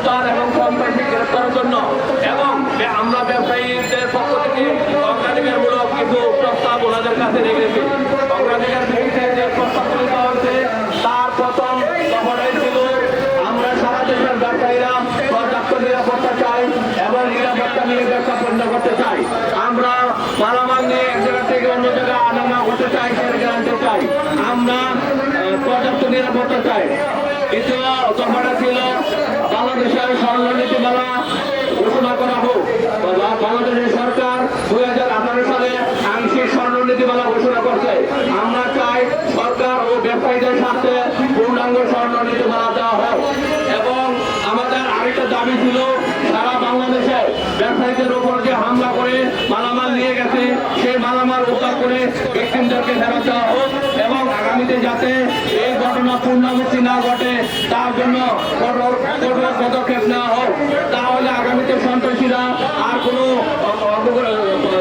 উদ্ধার এবং সন্ত্রাসী গ্রেপ্তারের জন্য এবং আমরা ব্যবসায়ীদের পক্ষ থেকে অগ্রাধিকারমূলক কিছু প্রস্তাব ওনাদের কাছে রেখেছি। অগ্রাধিকার ভিত্তিতে যে প্রস্তাবগুলি দেওয়া হয়েছে তার প্রথম দফাটাই ছিল আমরা সারা দেশের ব্যবসায়ীরা পর্যাপ্ত নিরাপত্তা চাই এবং নিরাপত্তা নিয়ে ব্যবসা বন্ধ করতে চাই। আমরা মালামাল নিয়ে এক জায়গা থেকে অন্য জায়গায় আনামা হতে চাই, সেটাকে আনতে চাই। আমরা পর্যাপ্ত নিরাপত্তা চাই। দ্বিতীয় দফাটা ছিল বাংলাদেশের স্বর্ণনীতিমালা ঘোষণা করা হোক। বাংলাদেশের সরকার 2018 সালে আংশিক স্বর্ণনীতিমালা ঘোষণা করছে। আমরা চাই সরকার ও ব্যবসায়ীদের স্বার্থে পূর্ণাঙ্গ স্বর্ণনীতিমালা দেওয়া হোক। এবং আমাদের আরেকটা দাবি ছিল সারা বাংলাদেশে ব্যবসায়ীদের উপর যে হামলা করে মালামাল নিয়ে গেছে সেই মালামাল উদ্ধার করে ভিকটিমদেরকে ফেরত দেওয়া হোক এবং আগামীতে যাতে এই ঘটনা পুনরাবৃত্তি না ঘটে তার জন্য কঠোর পদক্ষেপ নেওয়া হোক। তাহলে আগামীতে সন্ত্রাসীরা আর কোনো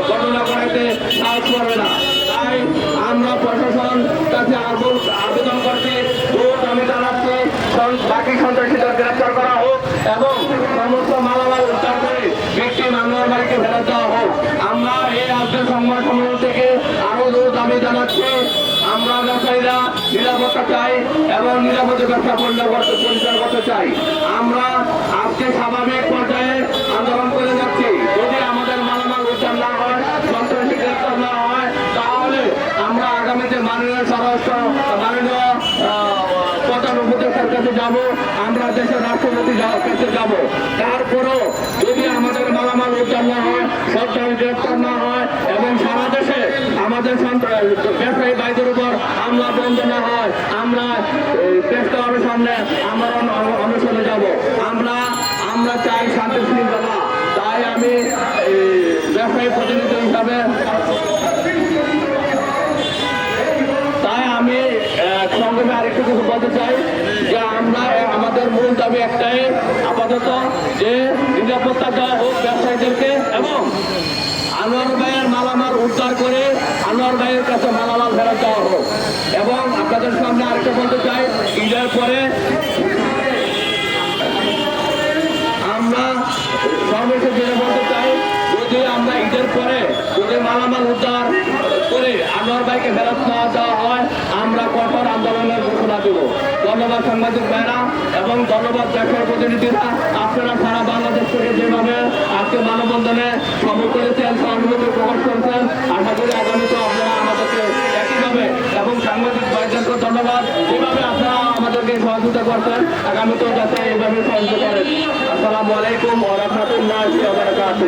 ঘটনা ঘটাইতে সাহস করবে না। তাই আমরা প্রশাসন কাছে আবেদন করছি, আমি জানাচ্ছি বাকি সন্ত্রাসীদের গ্রেপ্তার করা হোক এবং সমস্ত মালামাল উদ্ধার করে ভিকটিম আনোয়ার ভাইকে ফেরত দেওয়া হোক। আমরা এই আজকের সংবাদ সম্মেলন থেকে আরো দাবি জানাচ্ছি, আমরা ব্যবসায়ীরা নিরাপত্তা চাই এবং নিরাপদে ব্যবসা পরিচালনা করতে চাই। আমরা আজকে স্বাভাবিক পর্যায়ে আন্দোলন করে যাচ্ছি। যদি আমাদের মালামাল উদ্ধার না হয়, সন্ত্রাসী গ্রেপ্তার না হয়, তাহলে আমরা আগামীতে মাননীয় প্রধান উপদেষ্টার কাছে যাব, আমরা দেশের রাষ্ট্রপতির কাছে যাব। তারপরও যদি আমাদের মালামাল উদ্ধার না হয়, সরকার গ্রেপ্তার না হয় এবং সারা দেশে আমাদের ব্যবসায়ী ভাইদের উপর হামলা বন্ধ না হয়, আমরা প্রেস ক্লাবের সামনে আমরা অনুসরণে যাব। আমরা চাই শান্তি শৃঙ্খলা। তাই আমি ব্যবসায়ী প্রতিনিধি হিসাবে সংক্ষেপে আরেকটু কিছু বলতে চাই যে আমরা আমাদের মূল দাবি একটাই আপাতত যে নিরাপত্তা দেওয়া হোক ব্যবসায়ীদেরকে এবং আনোয়ার ভাইয়ের মালামাল উদ্ধার করে আনোয়ার ভাইয়ের কাছে মালামাল ফেরত দেওয়া হোক। এবং আপনাদের সামনে আরেকটা বলতে চাই, ঈদের পরে আমরা সর্বশেষ যেটা বলতে চাই, যদি আমরা ঈদের পরে যদি মালামাল উদ্ধার করে আনোয়ার ভাইকে ফেরত না দেওয়া হয়, আমরা কঠোর আন্দোলনের ঘোষণা দেব। ধন্যবাদ সাংবাদিক ভাইরা এবং ধন্যবাদ ব্যবসায়ী প্রতিনিধিরা। আপনারা সারা বাংলাদেশ থেকে যেভাবে আজকে মানববন্ধনে সমর্থন করেছেন, সহানুভূতি প্রকাশ করেছেন, আশা করি আগামীতে আপনারা আমাদেরকে একইভাবে এবং সাংবাদিক ভাইদেরকে ধন্যবাদ, যেভাবে আপনারা আমাদেরকে সহযোগিতা করছেন, আগামীতেও যাতে এইভাবে সহযোগিতা করেন। আসসালামু আলাইকুম ওয়া রাহমাতুল্লাহি ওয়া বারাকাতুহু।